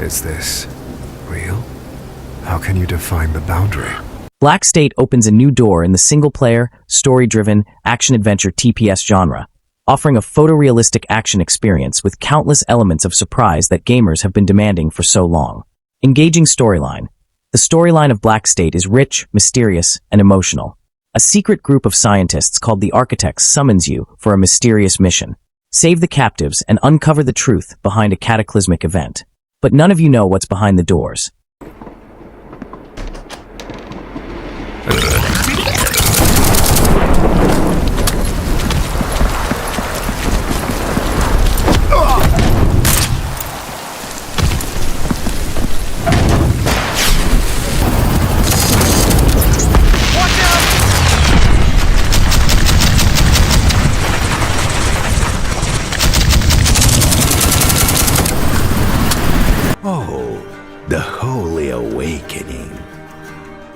Is this real? How can you define the boundary? Black State opens a new door in the single-player, story-driven, action-adventure TPS genre, offering a photorealistic action experience with countless elements of surprise that gamers have been demanding for so long. Engaging storyline. The storyline of Black State is rich, mysterious, and emotional. A secret group of scientists called the Architects summons you for a mysterious mission. Save the captives and uncover the truth behind a cataclysmic event. But none of you know what's behind the doors. The Holy Awakening.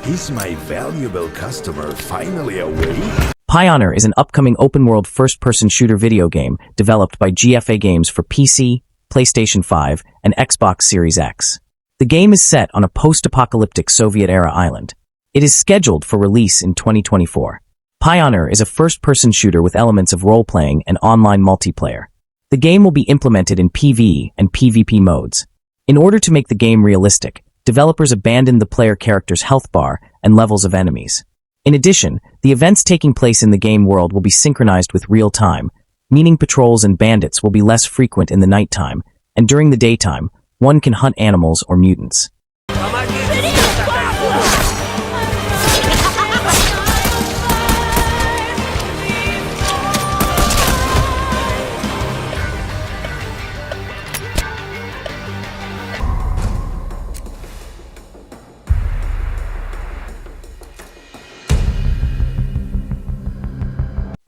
Is my valuable customer finally awake? Pioner is an upcoming open-world first-person shooter video game developed by GFA Games for PC, PlayStation 5, and Xbox Series X. The game is set on a post-apocalyptic Soviet-era island. It is scheduled for release in 2024. Pioner is a first-person shooter with elements of role-playing and online multiplayer. The game will be implemented in PvE and PvP modes. In order to make the game realistic, developers abandoned the player character's health bar and levels of enemies. In addition, the events taking place in the game world will be synchronized with real time, meaning patrols and bandits will be less frequent in the nighttime, and during the daytime, one can hunt animals or mutants.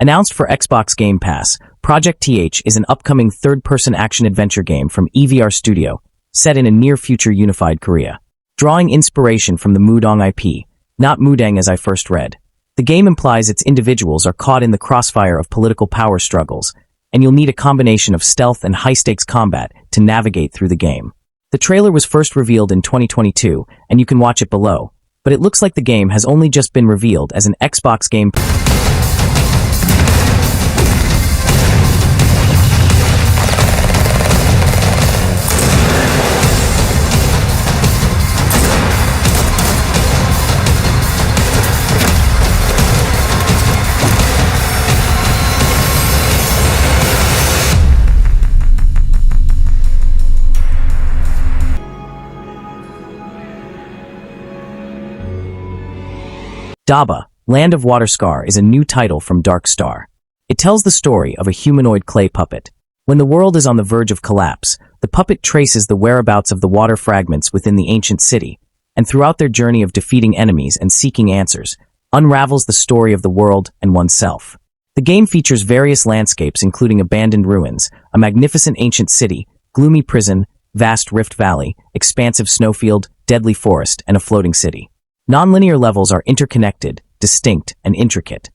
Announced for Xbox Game Pass, Project TH is an upcoming third-person action-adventure game from EVR Studio, set in a near-future unified Korea. Drawing inspiration from the Mudong IP, not Mudang as I first read. The game implies its individuals are caught in the crossfire of political power struggles, and you'll need a combination of stealth and high-stakes combat to navigate through the game. The trailer was first revealed in 2022, and you can watch it below, but it looks like the game has only just been revealed as an Xbox Game Daba, Land of Water Scar is a new title from Dark Star. It tells the story of a humanoid clay puppet. When the world is on the verge of collapse, the puppet traces the whereabouts of the water fragments within the ancient city, and throughout their journey of defeating enemies and seeking answers, unravels the story of the world and oneself. The game features various landscapes including abandoned ruins, a magnificent ancient city, gloomy prison, vast rift valley, expansive snowfield, deadly forest, and a floating city. Non-linear levels are interconnected, distinct, and intricate.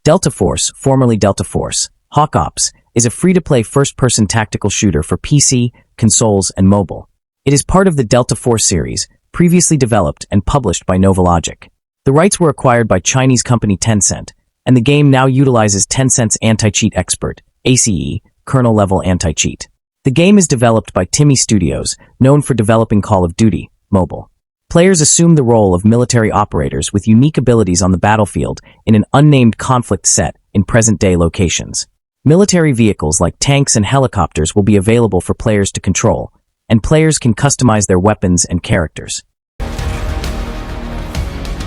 Delta Force, formerly Delta Force, Hawk Ops, is a free-to-play first-person tactical shooter for PC, consoles, and mobile. It is part of the Delta Force series, previously developed and published by Novalogic. The rights were acquired by Chinese company Tencent, and the game now utilizes Tencent's anti-cheat expert, ACE, kernel-level anti-cheat. The game is developed by Timmy Studios, known for developing Call of Duty mobile. Players assume the role of military operators with unique abilities on the battlefield in an unnamed conflict set in present-day locations. Military vehicles like tanks and helicopters will be available for players to control, and players can customize their weapons and characters.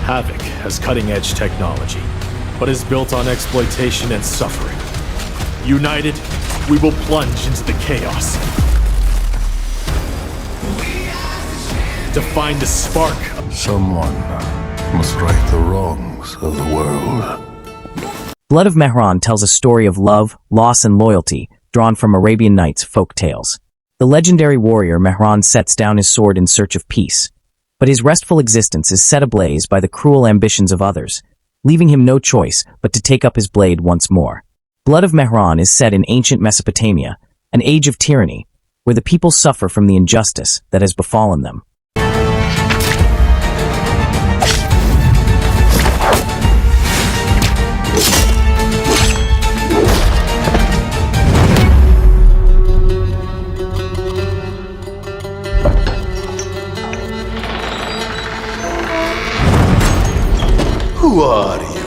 Havoc has cutting-edge technology, but is built on exploitation and suffering. United, we will plunge into the chaos. to find the spark. Someone must right the wrongs of the world. Blood of Mehran tells a story of love, loss, and loyalty drawn from Arabian Nights folk tales. The legendary warrior Mehran sets down his sword in search of peace, but his restful existence is set ablaze by the cruel ambitions of others, leaving him no choice but to take up his blade once more. Blood of Mehran is set in ancient Mesopotamia, an age of tyranny, where the people suffer from the injustice that has befallen them. Who are you?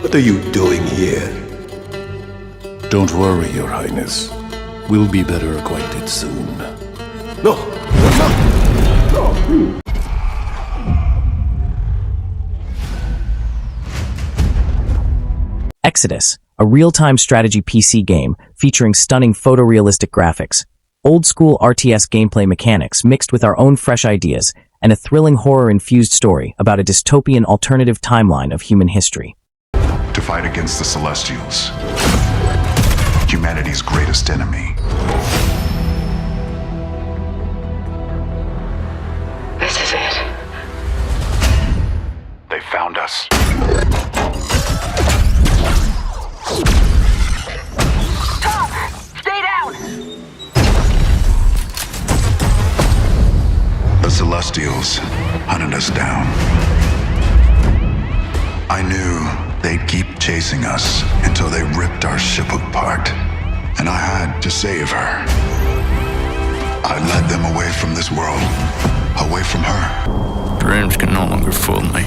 What are you doing here? Don't worry, Your Highness. We'll be better acquainted soon. No! No! Exodus, a real-time strategy PC game featuring stunning photorealistic graphics, old-school RTS gameplay mechanics mixed with our own fresh ideas, and a thrilling horror-infused story about a dystopian alternative timeline of human history. To fight against the Celestials, humanity's greatest enemy. This is it. They found us. Tom! Stay down! The Celestials hunted us down. I knew they'd keep chasing us until they ripped our ship apart, and I had to save her. I led them away from this world, away from her. Dreams can no longer fool me.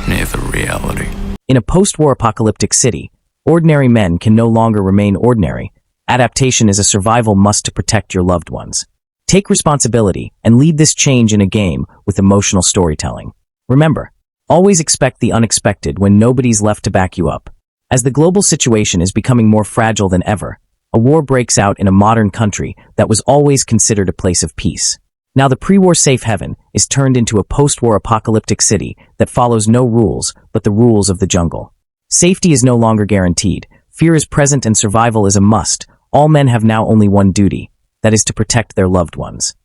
Neither reality. In a post-war apocalyptic city, ordinary men can no longer remain ordinary. Adaptation is a survival must to protect your loved ones. Take responsibility and lead this change in a game with emotional storytelling. Remember, always expect the unexpected when nobody's left to back you up. As the global situation is becoming more fragile than ever, a war breaks out in a modern country that was always considered a place of peace. Now the pre-war safe haven is turned into a post-war apocalyptic city that follows no rules but the rules of the jungle. Safety is no longer guaranteed. Fear is present and survival is a must. All men have now only one duty, that is to protect their loved ones.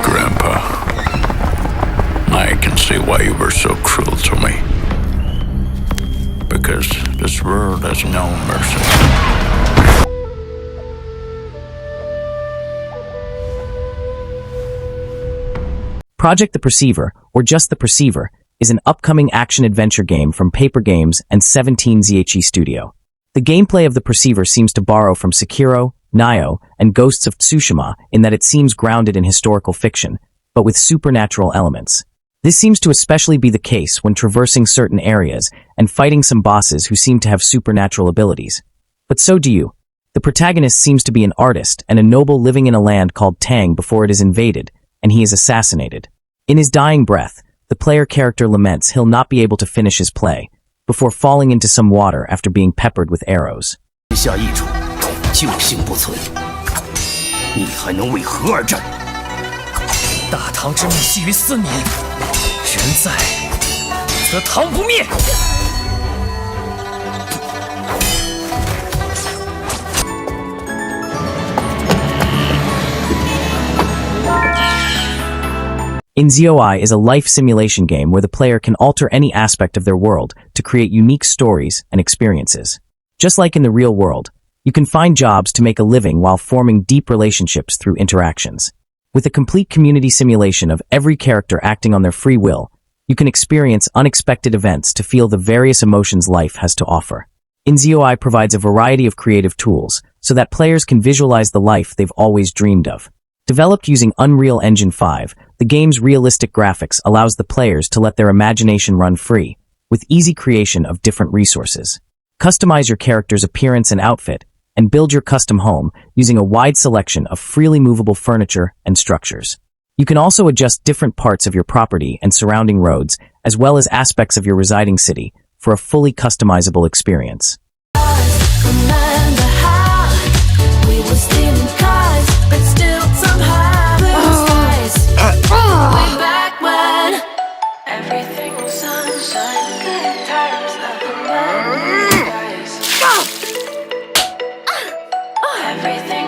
Grandpa, I can see why you were so cruel to me. Because this world has no mercy. Project the Perceiver, or just the Perceiver, is an upcoming action-adventure game from Paper Games and 17ZHE Studio. The gameplay of the Perceiver seems to borrow from Sekiro, Nioh, and Ghosts of Tsushima in that it seems grounded in historical fiction, but with supernatural elements. This seems to especially be the case when traversing certain areas and fighting some bosses who seem to have supernatural abilities. But so do you. The protagonist seems to be an artist and a noble living in a land called Tang before it is invaded, and he is assassinated. In his dying breath, the player character laments he'll not be able to finish his play, before falling into some water after being peppered with arrows. 下易主，救星不存，你还能为何而战？大唐之命系于斯民，人在则唐不灭。 Inzoi is a life simulation game where the player can alter any aspect of their world to create unique stories and experiences. Just like in the real world, you can find jobs to make a living while forming deep relationships through interactions. With a complete community simulation of every character acting on their free will, you can experience unexpected events to feel the various emotions life has to offer. Inzoi provides a variety of creative tools so that players can visualize the life they've always dreamed of. Developed using Unreal Engine 5, the game's realistic graphics allows the players to let their imagination run free, with easy creation of different resources. Customize your character's appearance and outfit, and build your custom home using a wide selection of freely movable furniture and structures. You can also adjust different parts of your property and surrounding roads, as well as aspects of your residing city, for a fully customizable experience. Remember how we were stealing cars, but still somehow blue skies. Way back when everything was sunshine, good times, nothing but blue skies. Everything